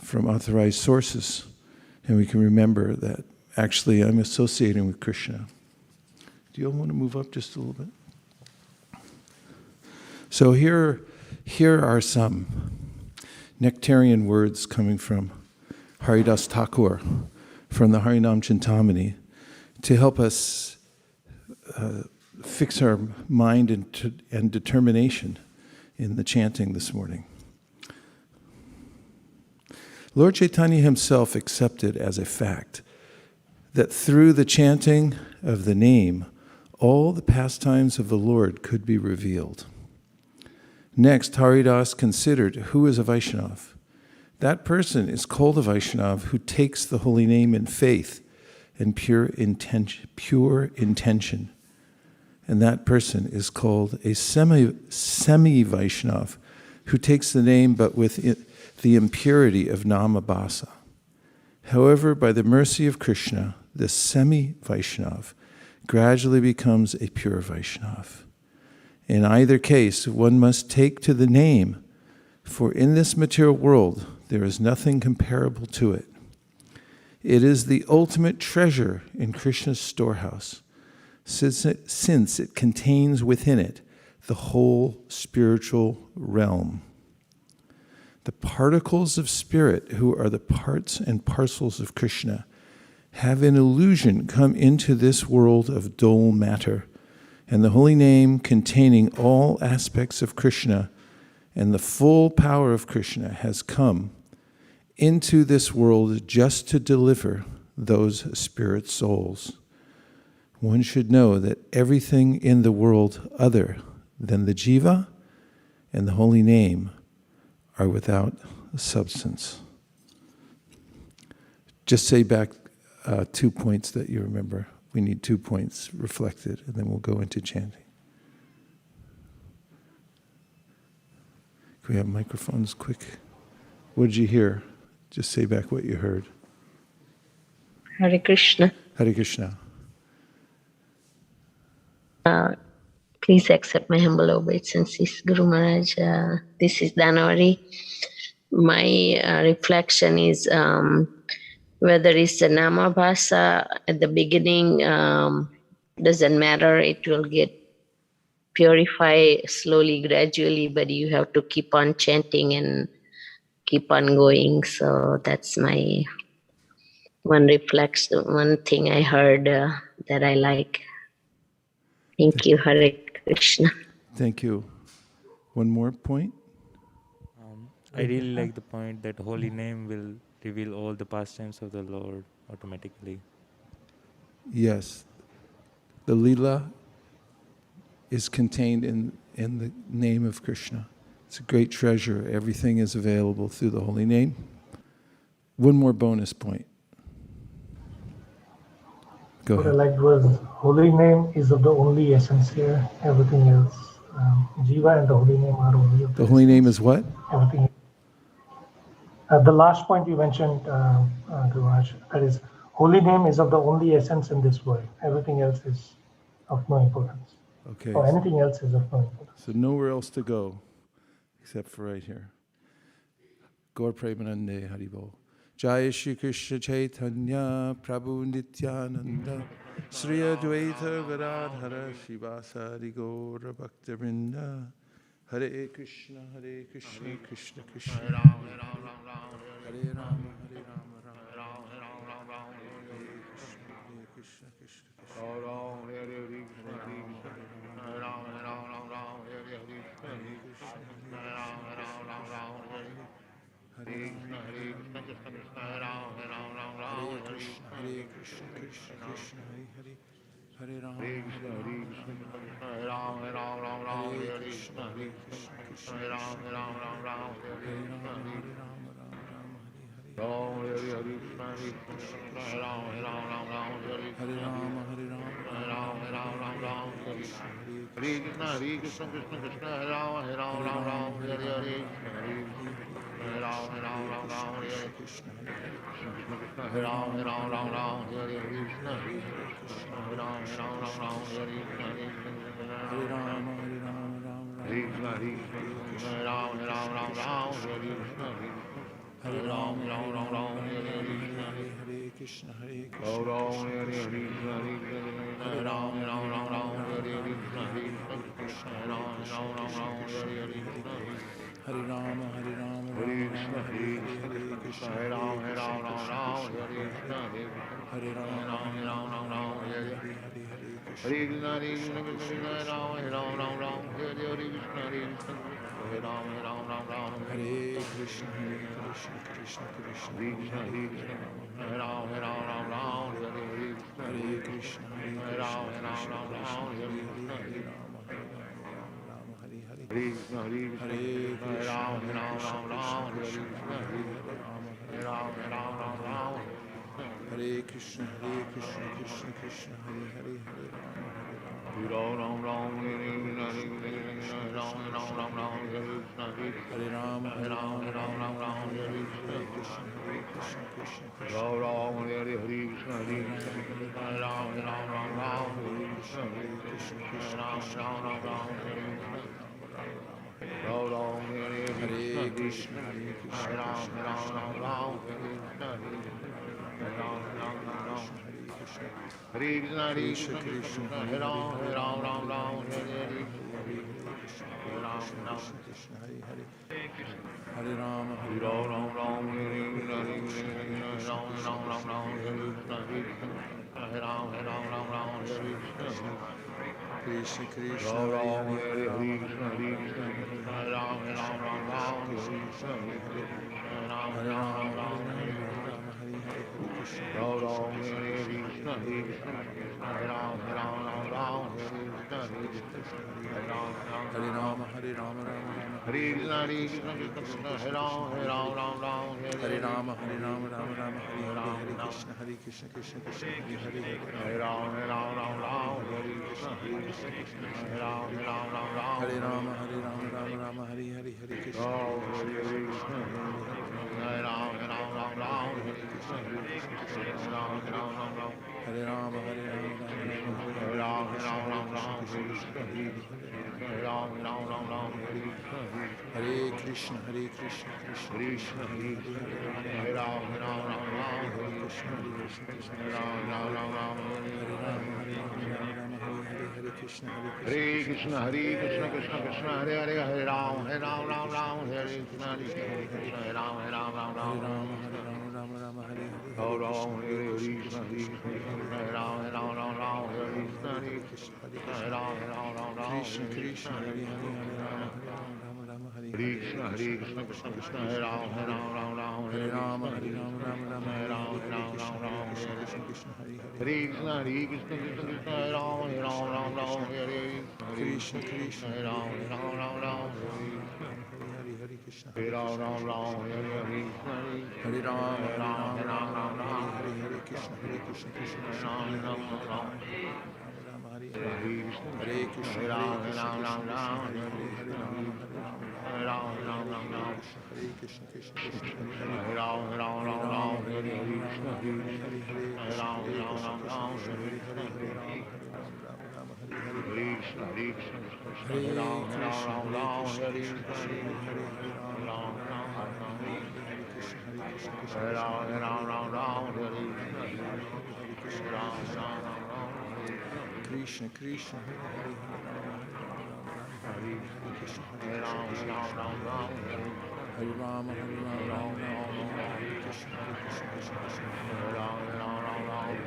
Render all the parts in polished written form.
from authorized sources, and we can remember that actually I'm associating with Krishna. Do you all want to move up just a little bit? So here are some nectarian words coming from Haridas Thakur from the Harinam Chintamani to help us fix our mind and determination in the chanting this morning. Lord Chaitanya himself accepted as a fact that through the chanting of the name, all the pastimes of the Lord could be revealed. Next, Haridas considered who is a Vaishnava. That person is called a Vaishnava who takes the holy name in faith and pure intention. And that person is called a semi-Vaishnava who takes the name but with the impurity of Namabhasa. However, by the mercy of Krishna, the semi-Vaishnava gradually becomes a pure Vaishnava. In either case, one must take to the name, for in this material world, there is nothing comparable to it. It is the ultimate treasure in Krishna's storehouse, since it contains within it the whole spiritual realm. The particles of spirit, who are the parts and parcels of Krishna, have in illusion come into this world of dull matter, and the holy name containing all aspects of Krishna and the full power of Krishna has come into this world just to deliver those spirit souls. One should know that everything in the world other than the jiva and the holy name are without substance. Just say back 2 points that you remember. We need 2 points reflected, and then we'll go into chanting. Can we have microphones quick? What did you hear? Just say back what you heard. Hare Krishna. Hare Krishna. Please accept my humble obeisances, Guru Maharaj. This is Dhanawari. My reflection is whether it's the Namabhasa at the beginning, doesn't matter. It will get purified slowly, gradually, but you have to keep on chanting and keep on going. So that's my one reflection, one thing I heard that I like. Thank you, Hare Krishna. Thank you. One more point? I really like the point that holy name will reveal all the pastimes of the Lord automatically. Yes. The Leela is contained in the name of Krishna. It's a great treasure. Everything is available through the holy name. One more bonus point. Go ahead. What I liked was holy name is of the only essence here. Everything else, Jiva and the holy name are only of The holy name is what? Everything. The last point you mentioned, Guru Maharaj, that is, holy name is of the only essence in this world. Everything else is of no importance. Okay. Or anything else is of no importance. So nowhere else to go except for right here. Gaur Premanande Haribol. Jai Shri Krishna Chaitanya Prabhu Nityananda Sri Advaita Gadadhara Shivasari Gaura Bhaktivinoda Hare Krishna Krishna Krishna Hare Rama Hare Rama Hare Krishna Krishna Krishna Hare Rama Hare Krishna, Hare Krishna, Krishna Krishna, Hare Hare, Hare Rama, Hare Rama, Hare Krishna, Hare Krishna, Krishna Hare Rama, Hare Rama, Hare Rama, Hare Hare, Hare Krishna, Hare Rama, Hare Rama, Hare Rama, Hare Rama, Hare Krishna, Hare Krishna, Krishna Krishna, Hare Rama, Hare Rama, Hare Hare, Hare Rama, Hare Rama, Hare Krishna, Hare Rama, Hare Rama, Hare Krishna, Hare Rama, Hare Rama, Hare Krishna, Hare Rama, Hare Rama, Hare Hare Rama, Hare Rama, Rama Rama, Hare Hare, Krishna, Hare Krishna, Krishna Krishna, Hare Hare, Hare Rama, Hare Rama, Rama Rama, Hare Hare, Krishna, Hare Krishna, Krishna Krishna, Hare Hare, Hare Rama, Hare Rama, Rama Rama, Hare Hare, Hare Krishna, Hare Krishna, Krishna Krishna, Hare Hare, Hare Rama, Hare Rama, Rama Rama, Hare Hare, Hare Krishna, Hare Krishna, Krishna Krishna, Hare Hare, Hare Krishna, Hare Krishna, Krishna Krishna, Hare Hare, Hare Rama, Hare Rama, Rama Rama, Hare Krishna, Hare Krishna, Krishna Krishna, Hare Hare, Hare Rama, Hare Rama, Rama Rama, Hare Hare, Hare Krishna, Hare Krishna, Krishna Krishna, Hare Hare, Hare Rama, Hare Rama, Rama Rama, Hare Krishna, Hare Krishna, Krishna Krishna, Hare Hare, Hare Rama, Hare Rama, Hare Rama, Hare Rama, Rama Rama, Hare Hare, Krishna, Hare Krishna, Krishna Krishna, Hare Rama, Hare Rama, Hare Krishna, Hare Krishna, Krishna Krishna, Hare Hare, Hare Rama, Rama, Hare Rama, Hare Krishna, Hare Krishna, Krishna Krishna, Hare Hare, Hare Rama, Hare Rama, Hare Krishna, Krishna Krishna, Hare Hare, Hare Rama, Hare Rama, Rama Rama, Hare Hare, Hare Krishna, Krishna Krishna, Hare Hare, Hare Rama, Hare Rama, Rama Rama, Hare Hare, Hare Krishna, Hare Krishna, Krishna Krishna, Hare Hare, Hare Rama, Hare Rama, Rama Krishna, Krishna Krishna, Hare Hare, Hare Rama, Hare Rama, Rama Hare Krishna, Krishna Krishna, Hare Hare, Hare Rama, Hare Rama, Rama Hare Hare, Hare Krishna, Krishna Krishna, Hare Hare, Hare Rama, Hare Rama, Rama Krishna, Krishna Hare Hare, Hare Rama, Hare Rama, Rama Rama, Hare Hare, Hare Krishna, Krishna Krishna, Hare Hare, Hare Rama, Hare Rama, Rama Rama, Hare Hare, Hare Krishna, Krishna Krishna, Hare Hare, Hare Rama, Hare Rama, Hare Krishna, Krishna Krishna, Hare Hare, Hare Rama, Hare Rama, Rama Rama, Hare Hare, Hare Krishna, Krishna Krishna, Hare Hare, Hare Rama, Hare Rama, Hare Krishna, Krishna Krishna, Hare Rama, Hare Rama, Rama Rama, Hare Hare, Hare Krishna, Krishna Krishna, Hare Hare, Hare Rama, Hare Rama, Hare Krishna, Krishna Krishna, Hare Hare, Hare Rama, Hare Rama, Hare Krishna, Krishna Krishna, Hare Rama, Hare Rama, Rama Rama, Hare Hare, Hare Krishna, Krishna, Hare Krishna, Krishna Krishna, Hare Hare, Hare Rama, Hare Rama, Hare Krishna, Krishna, Hare Hare, Hare Rama, Hare Rama, Rama Rama, Hare Hare, Hare Krishna, Krishna Krishna, Hare Hare, Hare Rama, Hare Rama, Hare Hare, Krishna, Krishna Krishna, Hare Hare, Hare Rama, Hare Rama, Rama Hare Hare, Hare Krishna, Krishna, Hare Rama, Hare Rama, Hare Rama, Rama Hare Hare, Hare Krishna, Krishna Krishna, Hare Hare, Hare Rama, Hare Rama, Krishna Krishna, Hare Hare, Hare Rama, Hare Hare, Hare Krishna, Hare Krishna, Hare Rama, Hare Hare, Krishna, Hare Krishna, Krishna Krishna, Hare Hare, Hare Rama, Hare Hare, Hare Krishna, Krishna Krishna, Hare Hare, Hare Rama, Hare Rama, Hare Krishna, Krishna Krishna, Hare Hare, Hare Rama, Hare Rama, Hare Hare, Hare Krishna, Krishna Krishna, Hare Hare, Hare Rama, Hare Rama, Hare Hare, Hare Krishna, Hare Krishna, Krishna Krishna, Hare Hare, Hare Rama, Hare Krishna, Krishna Krishna, Hare Krishna, Krishna Krishna, Hare Hare, Hare Rama, Hare Krishna, Hare Krishna, Hare Rama, Hare Rama, Hare Krishna, Krishna Krishna, Hare Rama, Hare Krishna, Hare Rama, Hare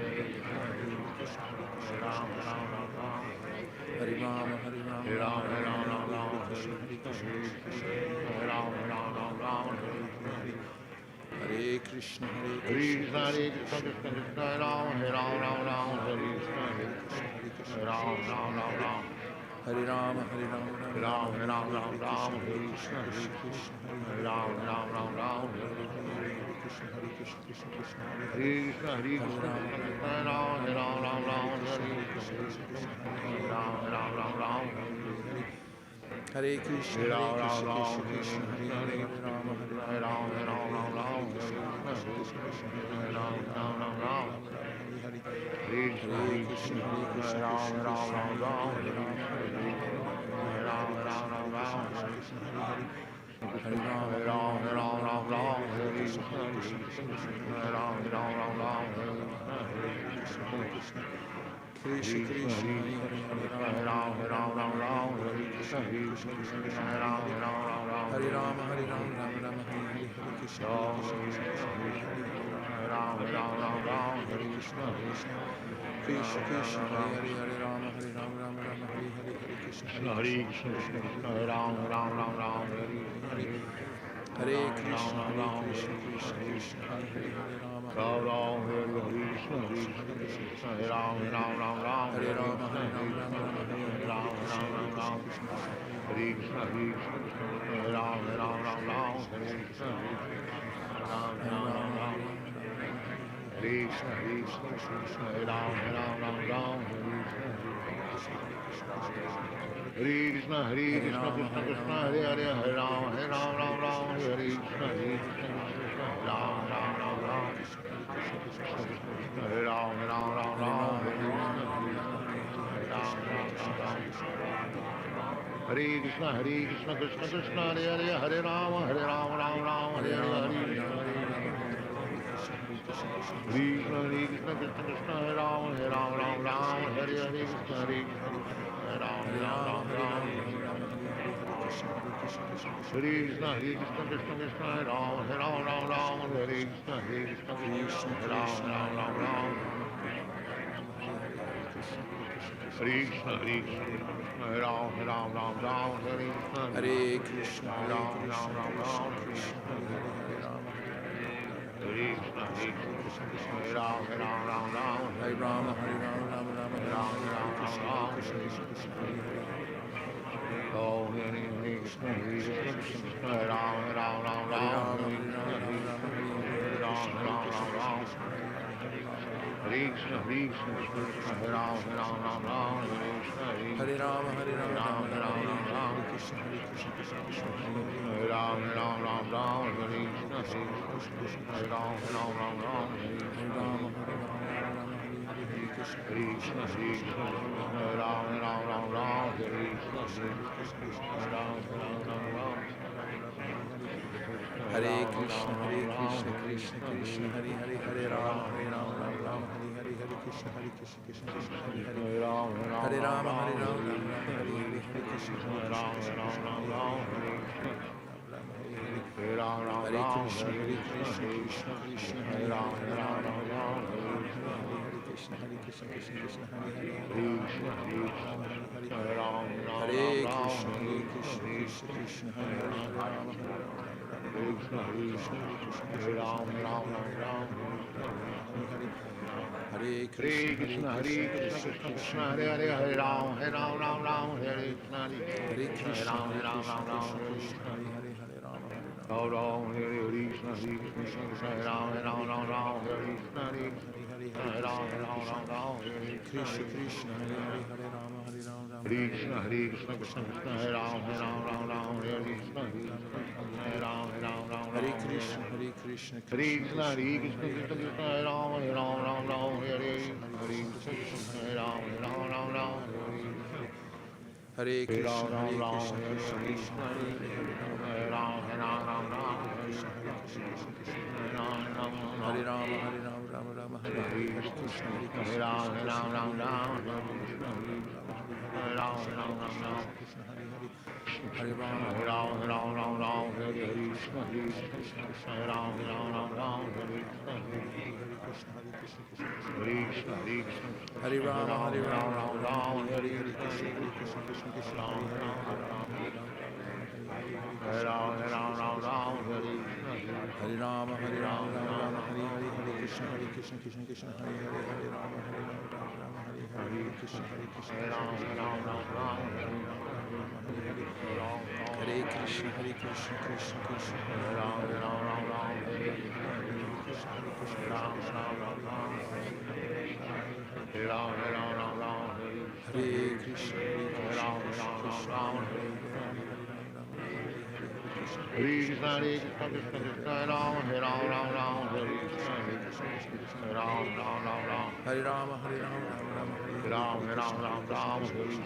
Rama, Hare Krishna, Krishna, Hare Krishna, Hare Krishna, Hare Krishna, Hare Rama, Hare Rama, Hare Krishna, Hare Rama, Hare Rama, Hare Krishna, Krishna, Hare Krishna, Hare Krishna, Krishna, Hare Rama, Hare Rama, Hare Krishna, Krishna, Hare Krishna, Krishna Krishna, Hare Hare, Hare Rama, Hare Rama, Hare Krishna, Krishna, Hare Rama, Hare Hare, Hare Krishna, Krishna Krishna, Hare Rama, Hare Rama, Hare Krishna, Krishna Hare Hare, Hare Rama, Hare Rama, Rama Rama, Hare Krishna, Hare Krishna, Krishna Krishna, Hare Rama, Hare Rama, Hare Krishna, Hare Krishna, Krishna Krishna, Hare Rama, Hare Rama, Hare Krishna, Krishna Krishna, Hare Rama, Hare Rama, Rama Rama, Hare Krishna, Krishna Krishna, Hare Rama, Hare Rama, Hare Krishna, Krishna Krishna, Hare Rama, Hare Rama, Rama Rama, Hare Krishna, Krishna Krishna, Hare Rama, Hare Krishna, Krishna Krishna, Hare Rama, Hare Krishna, Hare Rama, Hare Rama, Hare Rama, Krishna Krishna, Hare Rama, Hare Krishna, Krishna Krishna, Hare Hare, Hare Rama, Hare Rama, Rama Rama, Hare Krishna, Krishna, Ram Ram Ram Ram, Hare Ram Ram Ram Ram, Hare Krishna, Krishna Krishna, Hare Hare, Hare Rama, Hare Rama, Ram Ram, Hare Hare. Krishna, Krishna Krishna, Hare Rama, Hare Rama, Ram Ram, Hare Hare, Krishna, Hare Ram Ram Ram, Krishna, Krishna Krishna, Hare Rama, Hare Rama, Ram Ram, Hare Krishna, Krishna, Hare Ram Ram Ram, Krishna, Krishna, Hare Ram, Ram Ram, Hare Krishna, Hare Krishna, Hare Ram, Ram Ram, Krishna, Hare Rama, Krishna, Krishna, Hare Ram, Ram Ram, Hare Rama, Hare Rama, Rama Rama, Ram, Krishna Krishna, Oh, Hare Krishna, Krishna, Hare Ram, Ram Ram, Hare Rama, Hare Hare Rama, Ram, Ram, Krishna, Krishna, Hare Ram, Ram, Hare Rama, Hare Rama, Hare Ram, Krishna Krishna, Hare Ram, Hare Krishna, Hare Ram, Hare Rama, Hare Rama, Krishna Krishna, Hare Ram, Hare Hare Krishna, Krishna Krishna, Hare Hare, Hare Rama, Rama, Hare Krishna, Krishna Krishna, Hare Hare, Hare Rama, Rama, Hare Krishna, Hare Krishna, Krishna Krishna, Hare Rama, Hare Krishna, Krishna Krishna, Hare Hare, Hare Krishna, Krishna Krishna, Hare Rama, Krishna, Hare Ram, Hare Hare Krishna, Krishna, Hare Hare, Hare Ram, Ram, Hare Krishna, Hare Krishna, Hare Ram, Krishna, Hare Rama, Hare Ram, Hare Krishna, Hare Ram, Hare Krishna, Hare Ram, Hare Krishna Krishna, Hare Rama, Hare Rama, Krishna, Krishna, Hare Ram, Hare Krishna, Hare Ram, Hare Krishna, Krishna Krishna, Krishna, Hare Ram, Hare Ram, Hare Hare Krishna, Ram, Krishna Krishna, Hare Ram, Hare Rama, Rama, Hare Krishna, Hare Ram, Hare Rama, Hare Ram, Hare Krishna, Hare Ram, Krishna, Hare Rama, Hare Ram, Hare Krishna, Krishna Hare Ram, Hare Rama, Rama, Hare Krishna, Krishna Hare Rama, Hare Krishna, Hare Ram, Hare Krishna, Krishna Hare Krishna, Krishna, Krishna, Ram, Hare Ram, Hare Krishna, Ram, Hare Rama, Rama, Ram, Hare Krishna,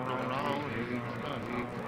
Hare Rama, Hare Rama, Rama Ram Rama, Ram, Hare Hare Hare, Hare Krishna Krishna, Krishna, Hare Krishna Krishna, Krishna, Hare Hare Ram, Hare, Hare Ram, Ram Ram, Hare Hare Krishna, Krishna, Hare Hare Krishna, Krishna Hare Krishna, Ram, Ram Ram Krishna Ram, Krishna, Hare Hare Krishna, Hare, Hare Rama, Hare Rama, Hare Krishna, Hare Krishna Hare, Krishna, Hare Krishna Krishna, Krishna, Krishna Hare Krishna, Ram, Ram Ram, Hare Hare Krishna, Rama, Hare Hare Rama, Krishna, Rama Hare Rama, Ram, Hare Hare Ram, Hare, Ram Krishna Ram, Krishna, Hare Krishna Krishna, Hare Krishna, Hare Hare Rama, Krishna, Hare Krishna Rama, Krishna, Rama Hare Rama, Ram, Hare Hare Ram, Hare, Ram Ram, Hare Hare Krishna, Hare Krishna, Krishna, Hare Hare Krishna, Ram, Hare Krishna Ram, Ram Krishna, Ram, Hare Hare, Krishna Krishna, Hare Krishna Ram, Hare Hare Ram, Krishna, Ram Krishna Ram, Krishna, Hare Hare Krishna, Hare Hare Krishna, Rama, Hare Hare Rama, Ram, Rama Hare Rama, Ram, Hare Ram Hare, Hare Ram, Krishna, Hare Krishna, Krishna Krishna, Hare Hare, Hare Ram, Hare Ram, Ram Ram, Hare Hare Krishna, Krishna, Hare Krishna Krishna, Hare Ram, Hare Ram, Ram Ram, Hare Rama, Hare Rama, Rama Hare Rama, Krishna, Hare Hare, Hare Hare Krishna, Krishna, Krishna Hare Krishna, Krishna, Hare Krishna Ram, Hare Krishna, Ram, Hare Ram Hare, Ram, Hare Hare Krishna, Rama, Hare Hare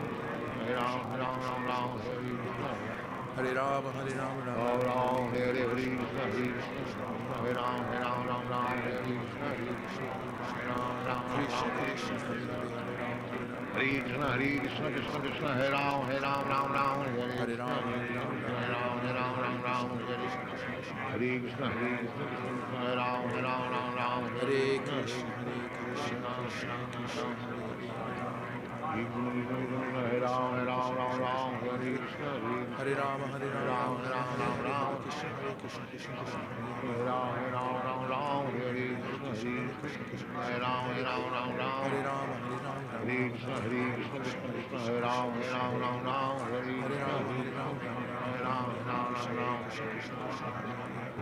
Krishna, Rama, Rama Rama, Hare Hare Ram, Hare, Hare Hare Ram, Krishna, Ram Hare Ram, Krishna, Krishna Krishna, Hare Hare,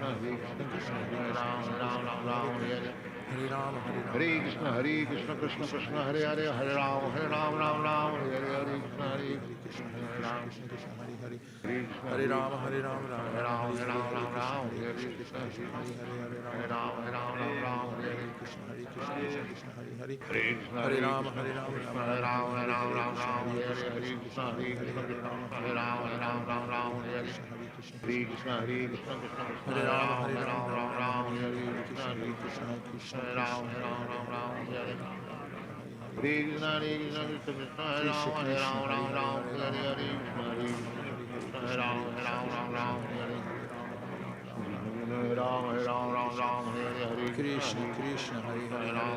Krishna Krishna Hare Hare Hare Ram Ram Ram Hare Hare Krishna Hare Krishna Hare Ram Hare Ram Hare Ram Ram Ram Hare Hare Krishna Hare Ram Hare Krishna Hare Krishna Hare Hare Hare Ram Hare Ram Hare Ram Hare Krishna Hare Ram Hare Krishna Hare Krishna Hare Ram Hare Ram Hare Krishna Krishna Ram Hare Krishna Hare Krishna Krishna Hare Ram Hare Krishna Hare Ram Hare Krishna Krishna Hare Hare Ram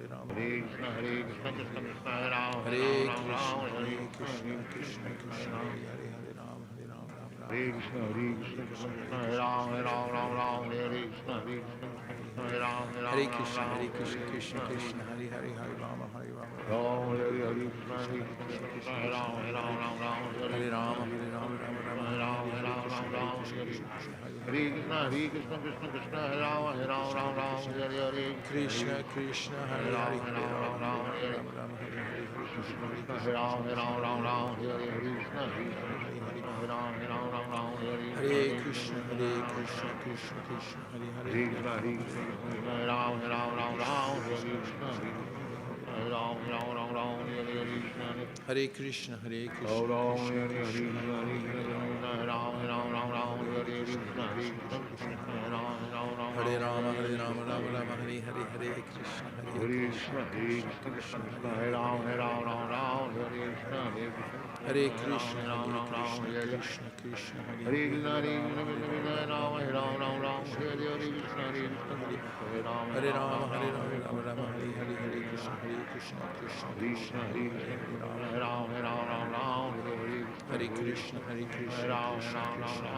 Hare Krishna Krishna Hare Ram Hare Krishna Krishna Hare Ram Hare Krishna Krishna Hare Hare Ram Hare Krishna Krishna Hare Ram Hare Krishna Hare Ram Hare Krishna Hare Krishna Krishna Krishna Hare Hare Hare Rama Hare Rama Hare Hare Krishna Hare Ram Hare Ram Hare Ram Krishna Krishna Hare Rama Hare Hare Krishna Krishna Hare Hare Hare Rama Rama Rama Hare Hare Krishna Hare Hare Krishna Hare Krishna Krishna Krishna Hare Hare Hare Krishna Hare Krishna Hare Rama Rama Rama Hare Hare Hare Krishna Krishna Krishna Hare Hare Krishna Krishna Krishna Hare Hare Hare Rama Rama Hare Hare Hare Krishna Krishna Krishna Hare Krishna Krishna Krishna Hare Rama Rama Hare Krishna Krishna Hare Krishna Krishna Krishna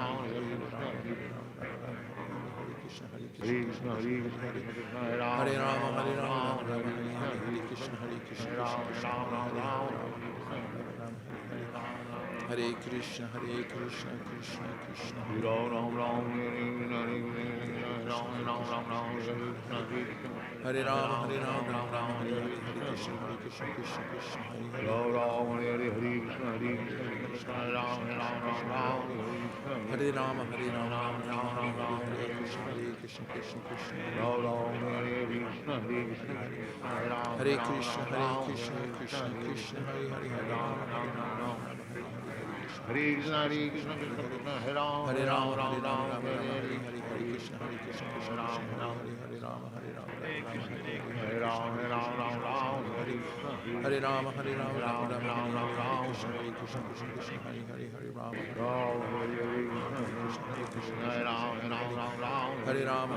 Hare Rama Hare Krishna Krishna Krishna Hare Rama Hare Krishna Krishna Krishna Hare Krishna Krishna Krishna Hare Hare Hare Rama Hare Krishna Krishna Hare Rama Hare Rama Hare Krishna Krishna Hare Hare Rama Hare Rama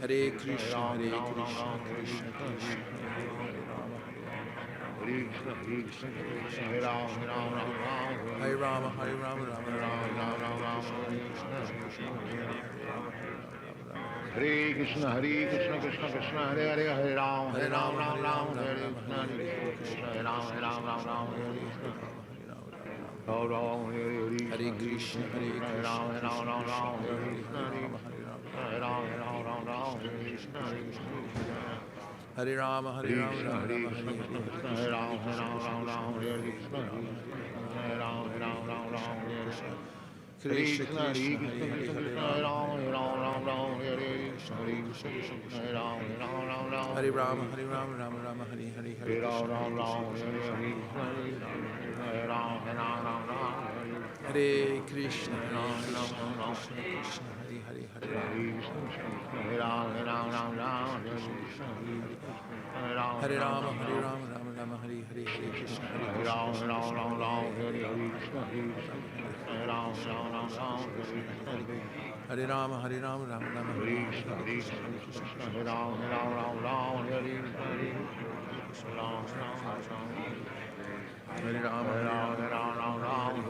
Hare Krishna Krishna Krishna Hare Krishna Krishna Krishna Hare Rama Hare Rama Hare Krishna Krishna Krishna Hare Hare Hare Ram Hare Ram Ram Ram Hare Krishna Hare Ram Hare Ram Ram Ram Hare Krishna Hare Ram Hare Krishna Hare Ram Hare Ram Ram Ram Hare Krishna Hare Ram Hare Ram Ram Ram Hare Krishna Hare Rama Hare Rama Hare Ram Hare Ram Ram Ram Hare Krishna Hare Ram Hare Ram Ram Ram Hare Krishna Krishna Krishna Hare Hare Ram Hare Ram Ram Ram Hare Krishna Hare Ram Hare Ram Ram Ram Hare Rama Hare Rama Rama Hare Hare Hare Ram Ram Ram Hare Ram Hare Ram Ram Ram Hare Krishna Krishna Hare Hare Hare Ram Hare Ram Ram Ram Hare Rama Hare Rama Rama Hare Hare Hare Krishna Hare Ram Ram Ram Ram Hare Krishna Hare Ram Ram Ram Ram Hare Rama Hare Rama Rama Hare Krishna Hare Ram Ram Ram Hare Ram Hare Rama Hare Ram Ram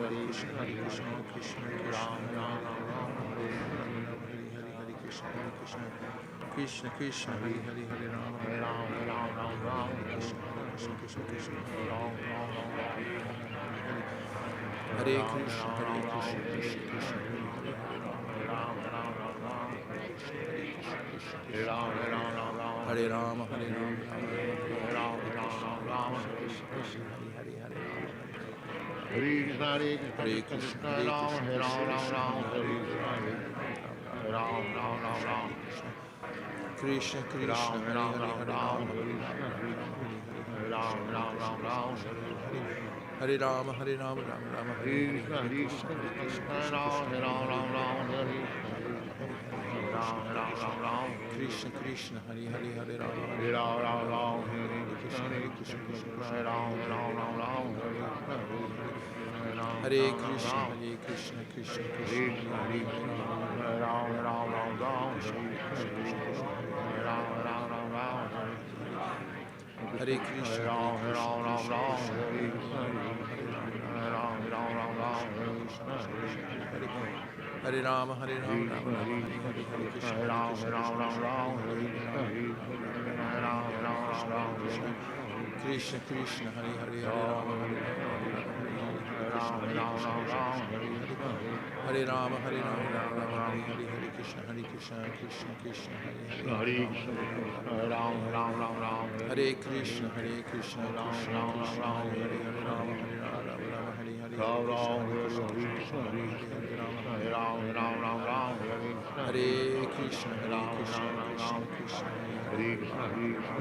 Hare Krishna Krishna Ram Ram Hare Krishna Krishna Krishna Hare Hare Hare Rama Hare Ram Krishna Krishna Hare Hare Krishna Krishna Hare Rama Hare Krishna Ram Hare Ram Krishna Krishna Hare Hare Rama Hare Rama Rama Hare Krishna Krishna Krishna Hare Hare Rama Hare Krishna Krishna Krishna Hare Krishna Hare Rama Hare Rama Krishna Krishna Hare Hare Hare Rama Hare Rama Hare Rama Hare Hare Krishna Hare Krishna Krishna Krishna Hare Hare Hare Krishna Hare Krishna Krishna Krishna Hare Hare Hare Rama Hare Rama Hare Hare Krishna Hare Krishna Hare Krishna Krishna Krishna Hare Hare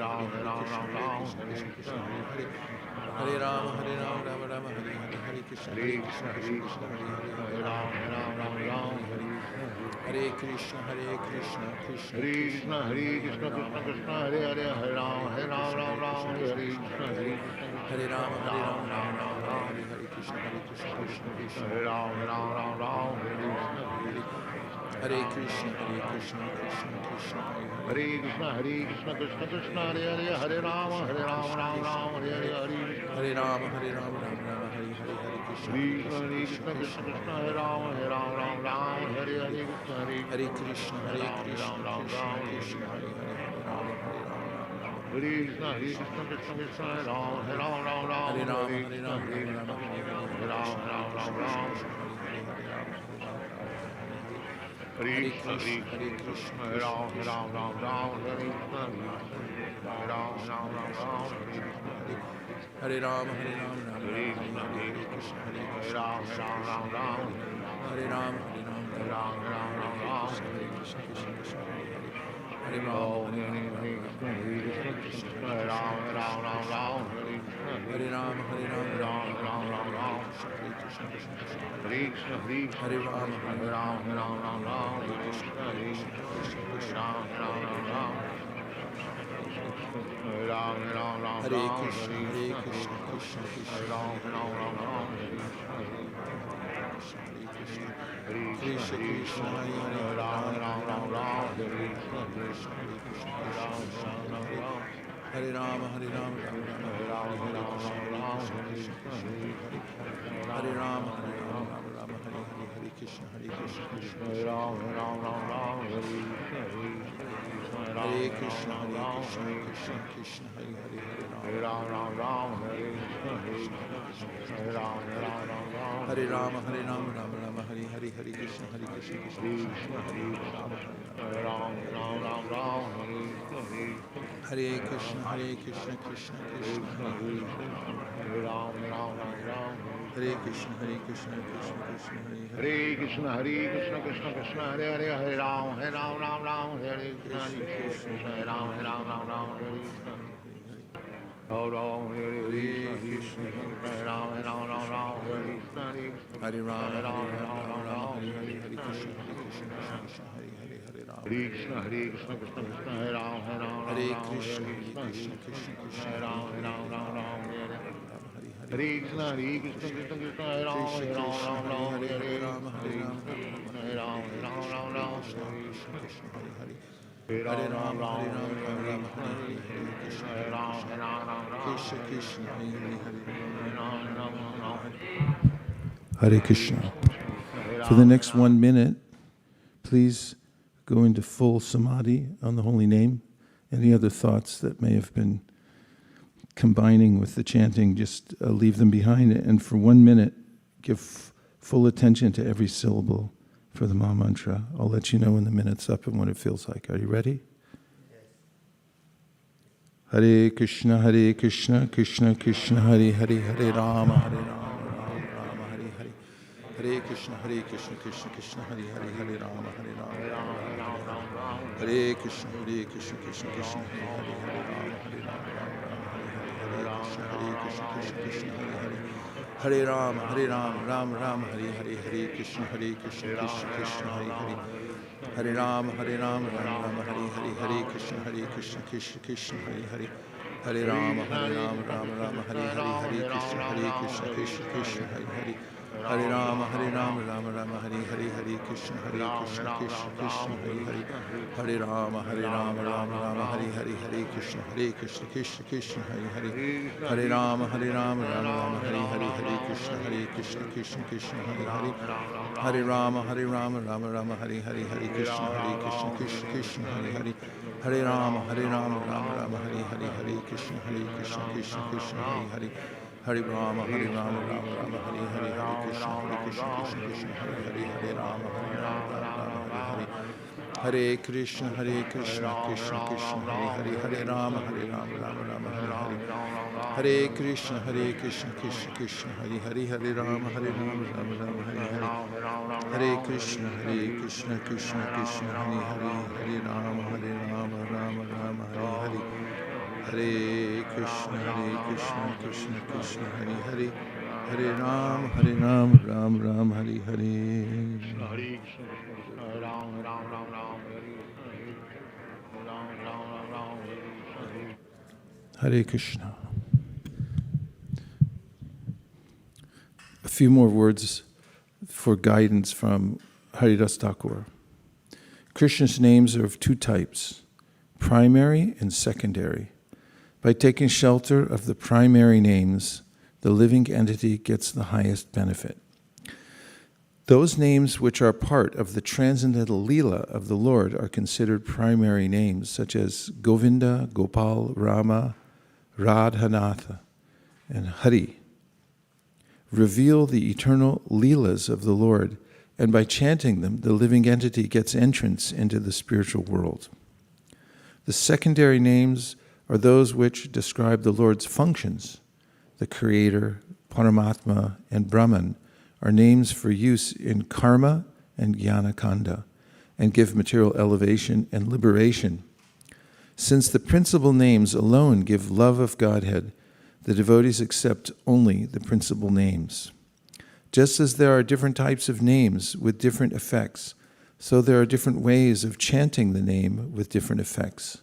Rama Rama Rama Hare Hare Hare Krishna Krishna Krishna Hare Hare Krishna Krishna Krishna Krishna Krishna Krishna Hare Hare Hare Rama Hare Krishna Hare Rama Hare Krishna Krishna Krishna Hare Rama Hare Krishna Krishna Krishna Hare Krishna Krishna Krishna Hare Hare Hare Rama Hare Rama Hare Hare Hare Rama Hare Rama Hare Krishna Krishna Krishna Krishna Hare Rama Hare Rama Hare Hare Hare Krishna Krishna Krishna Hare Krishna Krishna Krishna Hare Rama Hare Rama Hare Rama Hare Hare Rama Hare Hare Krishna Hare Rama Hare Hare Rama Hare Hare Krishna. For the next 1 minute, please go into full samadhi on the holy name. Any other thoughts that may have been combining with the chanting, just leave them behind. And for 1 minute, give full attention to every syllable for the Maha Mantra. I'll let you know when the minute's up and what it feels like. Are you ready? Hare Krishna, Krishna Krishna, Hare Hare, Hare Rama, Rama, Hare Hare. Hare Krishna, Krishna Krishna, Hare Hare, Hare Rama, Rama. Hare Krishna, Krishna Krishna, Hare Hare, Hare Rama, Hare Krishna, Hare Rama, Rama, Hare Hare, Hare Krishna, Krishna Krishna, Hare Hare. Hare Rama, Rama, Hare Hare, Hare Krishna, Krishna Krishna, Hare Hare. Hare Rama, Rama, Hare Hare, Hare Krishna, Krishna Krishna, Hare Hare. Hare Rama, Rama, Hare Hare, Hare Krishna, Krishna Krishna, Hare Hare. Hare Rama, Rama, Hare Hare, Hare Krishna, Krishna Krishna, Hare Hare. Hare Rama, Rama, Hare Hare, Hare Krishna, Krishna Krishna, Hare Hare. Hare Rama, Rama, Hare Hare, Hare Krishna, Krishna Krishna, Hare Hare. Hare Rama, Rama, Hare Hare, Hare Krishna, Krishna, Krishna, Krishna, Hare Hare. Hare Rama, Hare Rama, Rama Rama, Hare Hare, Hare Krishna, Krishna, Krishna, Hare Hare, Hare Rama, Hare Rama, Rama Rama, Hare Hare. Hare Krishna, Krishna, Krishna, Hare Hare, Hare Rama, Rama Rama, Hare Hare. Hare Krishna, Krishna, Krishna, Hare Hare, Hare Rama, Rama Rama, Hare Hare. Hare Krishna, Krishna, Krishna, Hare Hare, Hare Rama, Rama Rama, Hare Hare. Hare Krishna, Krishna, Krishna, Hare Hare, Hare Rama, Rama Rama, Hare Hare. Hare Krishna, Ram Ram Ram Ram, Hare Ram Ram Ram Ram, Hare. Hare Krishna. A few more words for guidance from Haridas Thakur. Krishna's names are of two types, primary and secondary. By taking shelter of the primary names, the living entity gets the highest benefit. Those names which are part of the transcendental Leela of the Lord are considered primary names, such as Govinda, Gopal, Rama, Radhanatha, and Hari. Reveal the eternal Leelas of the Lord, and by chanting them, the living entity gets entrance into the spiritual world. The secondary names are those which describe the Lord's functions. The Creator, Paramatma, and Brahman are names for use in karma and jnana kanda, and give material elevation and liberation. Since the principal names alone give love of Godhead, the devotees accept only the principal names. Just as there are different types of names with different effects, so there are different ways of chanting the name with different effects.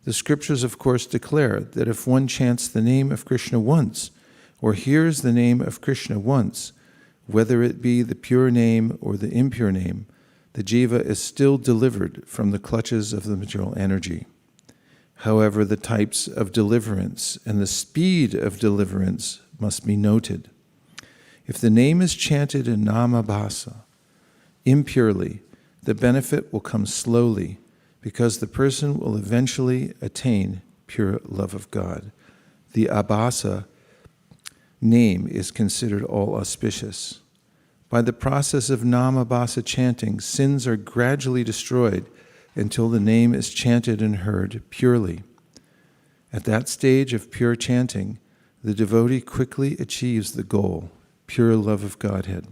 The scriptures, of course, declare that if one chants the name of Krishna once, or hears the name of Krishna once, whether it be the pure name or the impure name, the jiva is still delivered from the clutches of the material energy. However, the types of deliverance and the speed of deliverance must be noted. If the name is chanted in namabhasa, impurely, the benefit will come slowly, because the person will eventually attain pure love of God. The abhasa name is considered all auspicious. By the process of namabhasa chanting, sins are gradually destroyed until the name is chanted and heard purely. At that stage of pure chanting, the devotee quickly achieves the goal, pure love of Godhead.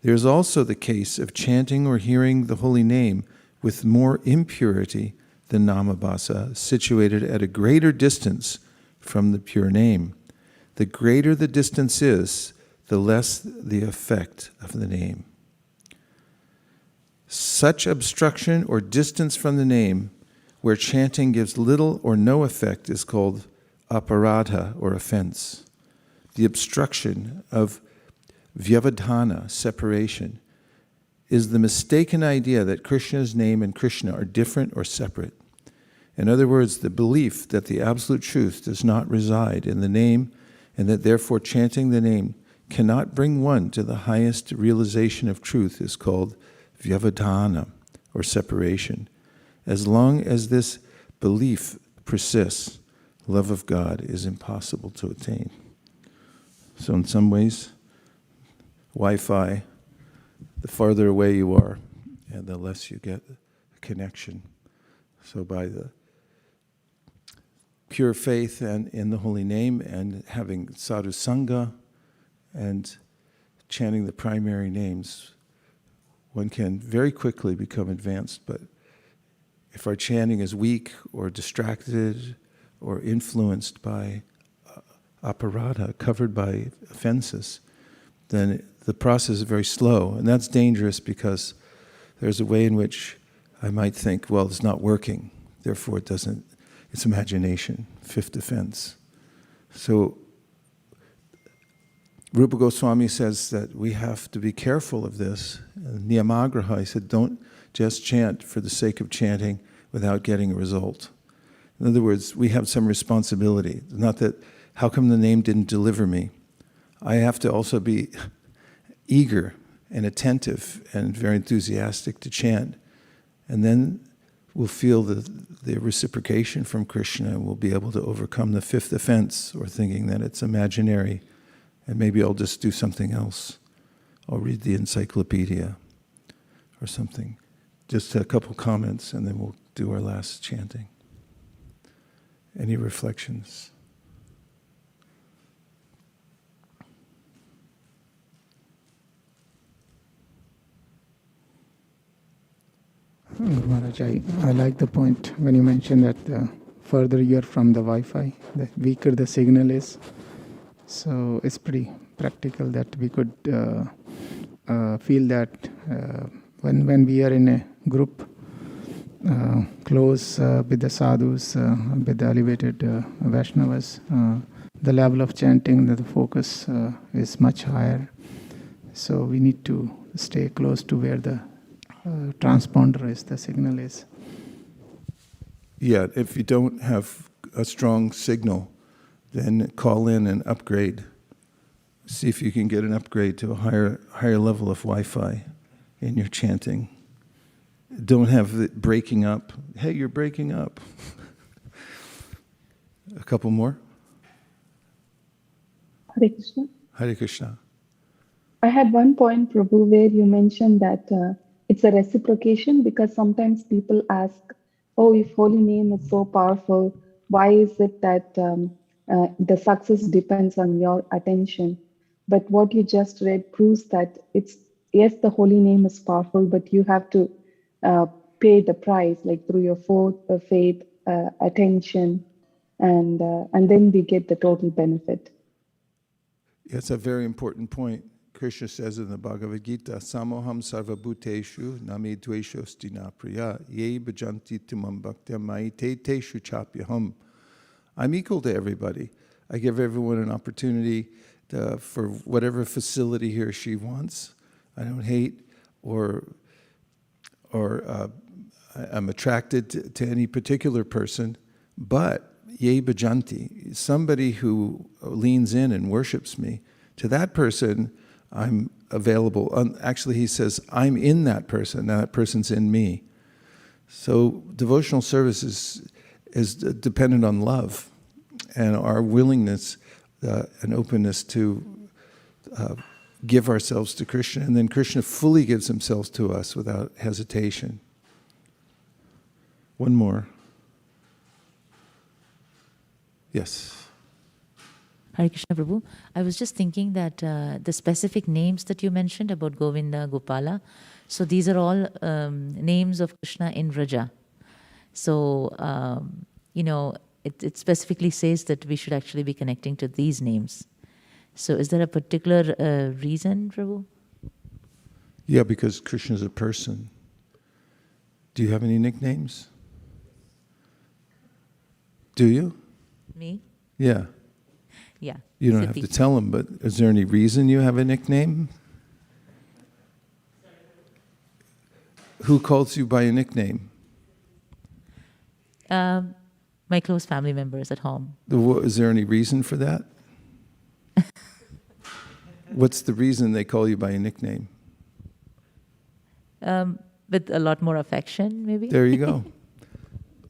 There is also the case of chanting or hearing the holy name with more impurity than namabhasa, situated at a greater distance from the pure name. The greater the distance is, the less the effect of the name. Such obstruction or distance from the name, where chanting gives little or no effect, is called aparadha, or offense. The obstruction of vyavadhana, separation, is the mistaken idea that Krishna's name and Krishna are different or separate. In other words, the belief that the absolute truth does not reside in the name, and that therefore chanting the name cannot bring one to the highest realization of truth, is called vyavadhana, or separation. As long as this belief persists, love of God is impossible to attain. So in some ways, Wi-Fi, the farther away you are, and the less you get a connection. So by the pure faith and in the holy name, and having sadhu sangha, and chanting the primary names, one can very quickly become advanced. But if our chanting is weak or distracted or influenced by aparadha, covered by offenses, then the process is very slow. And that's dangerous, because there's a way in which I might think, well, it's not working, therefore it doesn't, it's imagination, fifth offense. So Rupa Goswami says that we have to be careful of this. Niyamagraha, he said, don't just chant for the sake of chanting without getting a result. In other words, we have some responsibility. Not that, how come the name didn't deliver me? I have to also be eager and attentive and very enthusiastic to chant. And then we'll feel the reciprocation from Krishna, and we'll be able to overcome the fifth offense, or thinking that it's imaginary, and maybe I'll just do something else. I'll read the encyclopedia or something. Just a couple comments, and then we'll do our last chanting. Any reflections? Maharaj, I like the point when you mentioned that the further you're from the Wi-Fi, the weaker the signal is. So it's pretty practical that we could feel that when we are in a group close with the sadhus, with the elevated Vaishnavas, the level of chanting, the focus is much higher. So we need to stay close to where the transponder is, the signal is. Yeah, if you don't have a strong signal, then call in and upgrade. See if you can get an upgrade to a higher level of Wi-Fi in your chanting. Don't have it breaking up. Hey, you're breaking up. A couple more. Hare Krishna. Hare Krishna. I had one point, Prabhu, where you mentioned that it's a reciprocation, because sometimes people ask, oh, if holy name is so powerful, why is it that the success depends on your attention? But what you just read proves that it's, yes, the holy name is powerful, but you have to pay the price, like through your faith, attention, and then we get the total benefit. It's a very important point. Krishna says in the Bhagavad Gita, Samoham sarvabhuteshu nami dveshostina priya ye bhajanti tumam bhaktya maite teshu chapyaham. I'm equal to everybody. I give everyone an opportunity for whatever facility he or she wants. I don't hate or I'm attracted to any particular person, but ye bhajanti, somebody who leans in and worships me, to that person I'm available. Actually, he says, I'm in that person, now that person's in me. So devotional service is dependent on love and our willingness and openness to give ourselves to Krishna, and then Krishna fully gives himself to us without hesitation. One more. Yes. Hare Krishna Prabhu. I was just thinking that the specific names that you mentioned about Govinda, Gopala, so these are all names of Krishna in Vraja. So, it specifically says that we should actually be connecting to these names. So is there a particular reason, Prabhu? Yeah, because Krishna is a person. Do you have any nicknames? Do you? Me? Yeah. Yeah. You don't have to tell him, but is there any reason you have a nickname? Who calls you by a nickname? My close family members at home. Is there any reason for that? What's the reason they call you by a nickname? With a lot more affection, maybe? There you go.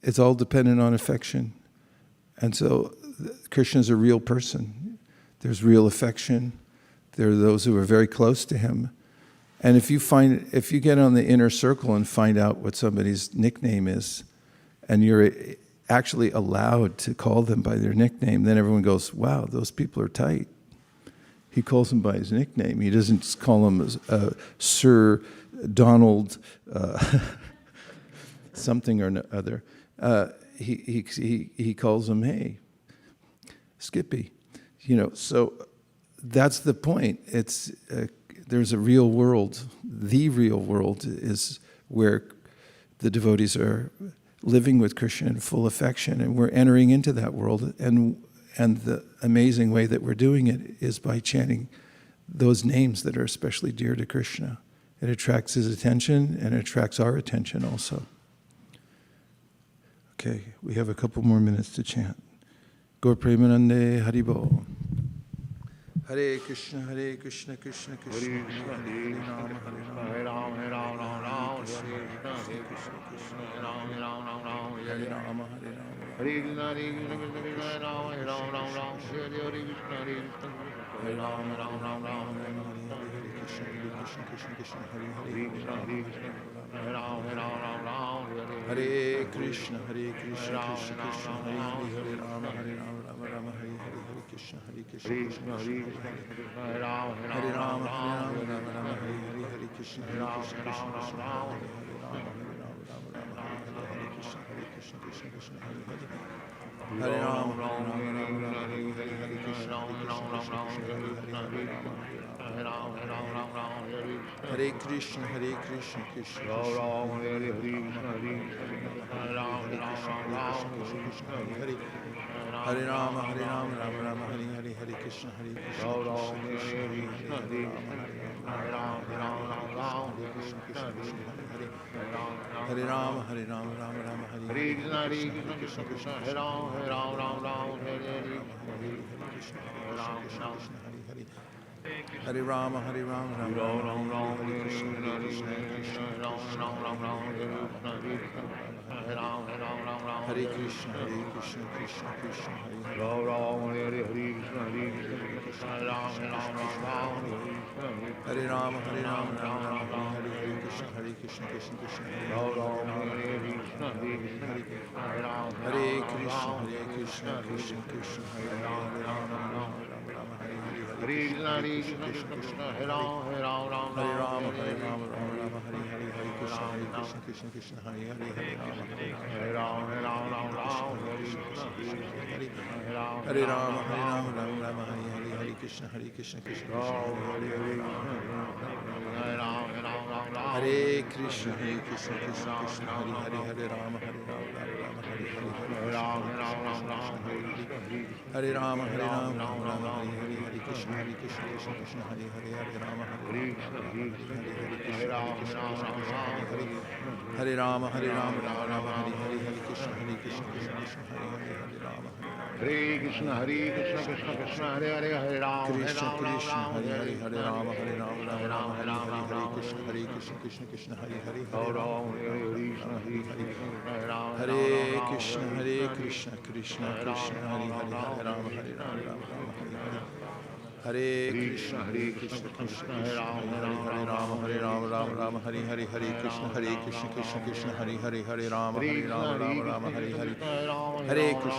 It's all dependent on affection. And so Krishna is a real person. There's real affection. There are those who are very close to him. And if you get on the inner circle and find out what somebody's nickname is, and you're actually allowed to call them by their nickname, then everyone goes, wow, those people are tight. He calls them by his nickname. He doesn't just call them Sir Donald something or other. He calls them, hey, Skippy. So that's the point. It's there's a real world. The real world is where the devotees are living with Krishna in full affection, and we're entering into that world. And the amazing way that we're doing it is by chanting those names that are especially dear to Krishna. It attracts his attention, and it attracts our attention also. Okay, we have a couple more minutes to chant. Gaur Premanande Haribol. Hare Krishna, Krishna, Krishna, Hare Krishna, Hare Krishna, Hare Rama, Hare Rama, Rama, Hare Krishna, Hare Krishna, Hare Rama, Hare Rama, Rama, Hare Rama. Hare Krishna, Hare Krishna, Krishna Krishna, Hare Rama, Hare Rama, Rama, Rama, Hare Krishna, Hare Krishna, Hare Rama, Hare Rama, Rama, Rama, Hare Krishna, Hare Krishna, Hare Krishna, Hare Krishna, Hare Rama, Hare Rama, Rama, Rama, Hare Krishna, Hare Krishna, Krishna Krishna, Hare Rama, Hare Rama, Rama Rama, Hare Krishna, Hare Krishna, Hare Krishna Krishna, Hare Krishna, Krishna, Hare Rama, Hare Hare Rama, Rama, Rama, Hare Rama, Rama, Rama Rama, Hare Krishna, Hare Hare Rama, Krishna, Hare Krishna Rama, Krishna, Rama, Rama, Hare Rama, Hare Rama, Rama Rama, Hare Krishna, Hare Krishna, Krishna Krishna, Hare Rama, Hare Rama, Rama Rama, Hare Krishna, Hare Krishna, Krishna Krishna, Hare Rama, Hare Rama, Hare Krishna, Hare Krishna, Krishna Krishna, Hare Rama, Hare Rama, Hare Rama, Rama Rama, Hare Krishna, Hare Krishna, Krishna Krishna, Hare Rama, Hare Rama, Hare Krishna, Krishna Krishna, Hare Rama, Hare Rama, Rama Rama, Hare Krishna, Krishna Krishna, Hare Rama, Hare Rama, Hare Krishna, Krishna Krishna, Hare Rama, Hare Rama, Rama Rama, Hare Krishna, Krishna Krishna, Hare Krishna, Hare Krishna, Krishna Krishna, Hare Rama, Hare Rama, Hare Rama, Rama Rama, Hare Krishna, Hare Krishna, Krishna Krishna, Hare Krishna, Hare Krishna, Krishna Krishna, Hare Rama, Rama Hare Krishna, Krishna Hare Rama, Hare Rama, Rama Rama, Hare Krishna, Krishna Krishna, Hare Rama, Hare Rama, Hare Rama, Rama Rama, Hare Krishna, Krishna Krishna, Hare Krishna, Hare Krishna, Krishna Krishna, Hare Rama, Hare Rama, Rama Rama, Hare Krishna, Krishna Krishna, Hare Rama, Hare Rama, Rama Rama, Hare Krishna, Krishna Krishna, Hare Rama, Hare Krishna, Hare Krishna, Krishna Krishna, Hare Rama, Krishna Krishna, Hare Rama, Rama Rama, Hare Krishna, Krishna Krishna, Hare Rama, Hare Krishna, Hare Krishna, Krishna Krishna, Hare Rama, Hare Krishna, Hare Krishna, Krishna Hare Rama, Rama Rama,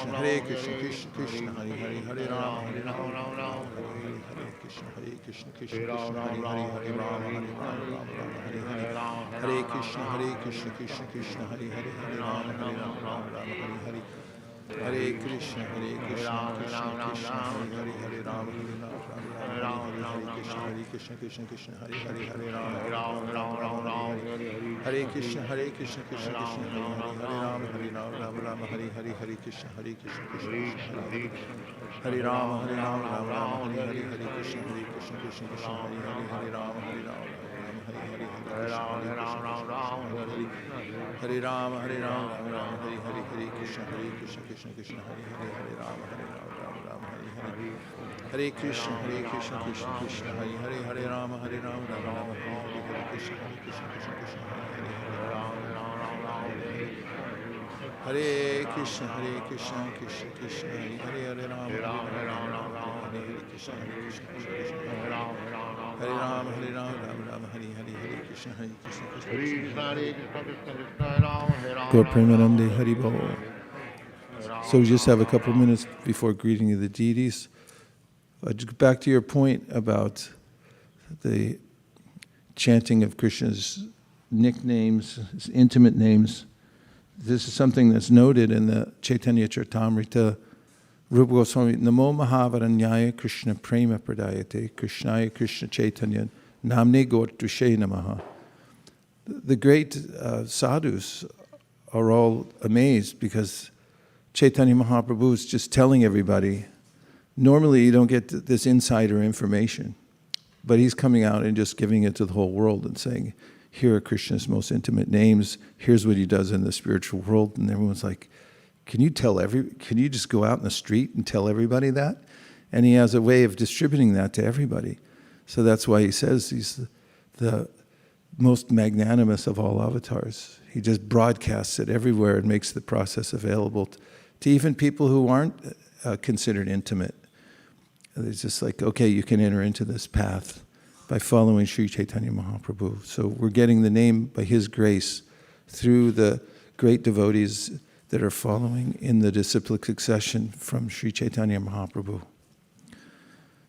Hare Krishna, Krishna Krishna, Hare Rama, Rama, Hare Krishna, Krishna Krishna, Hare Rama, Hare Krishna, Krishna Krishna, Hare Rama, Hare Krishna, Krishna Krishna, Hare Rama, Hare Krishna, Krishna Krishna, Hare Rama, Hare Krishna, Krishna Hare Rama, Hare Krishna, Krishna Krishna, Hare Rama, Rama, Hare Krishna, Hare Rama, Rama, Hare Krishna, Krishna, Hare Rama, Hare Rama, Rama, Hare Krishna, Krishna, Hare Rama, Hare Krishna, Krishna Krishna, Hare Rama, Rama, Hare Krishna, Krishna, Hare Krishna, Krishna Krishna, Hare Rama, Hare Krishna, Krishna, Hare Rama, Rama, Hare Krishna, Krishna, Gaur Premanande Hari Bol. So we just have a couple minutes before greeting of the deities. Back to your point about the chanting of Krishna's nicknames, his intimate names. This is something that's noted in the Chaitanya Charitamrita. Rupa Goswami, Namo Mahavaranyaya Krishna Prema Pradayate Krishnaya Krishna Chaitanya Namne Gortushe Namaha. The great sadhus are all amazed because Chaitanya Mahaprabhu is just telling everybody. Normally you don't get this insider information, but he's coming out and just giving it to the whole world and saying, here are Krishna's most intimate names, here's what he does in the spiritual world, and everyone's like, can you just go out in the street and tell everybody that? And he has a way of distributing that to everybody. So that's why he says he's the most magnanimous of all avatars. He just broadcasts it everywhere and makes the process available to even people who aren't considered intimate. It's just like, okay, you can enter into this path by following Sri Chaitanya Mahaprabhu. So we're getting the name by his grace through the great devotees that are following in the disciplic succession from Sri Chaitanya Mahaprabhu.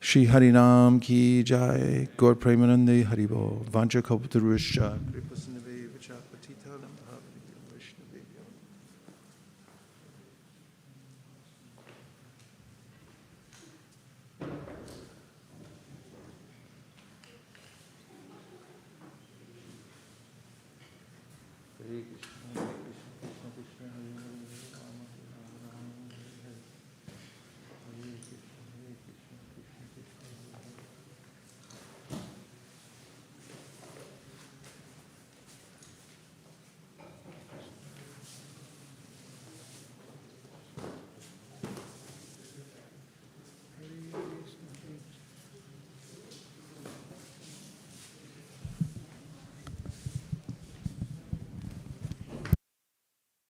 Shri Harinam Ki Jai, Gaur Premanande Haribo, Vancha Kalpatarusha.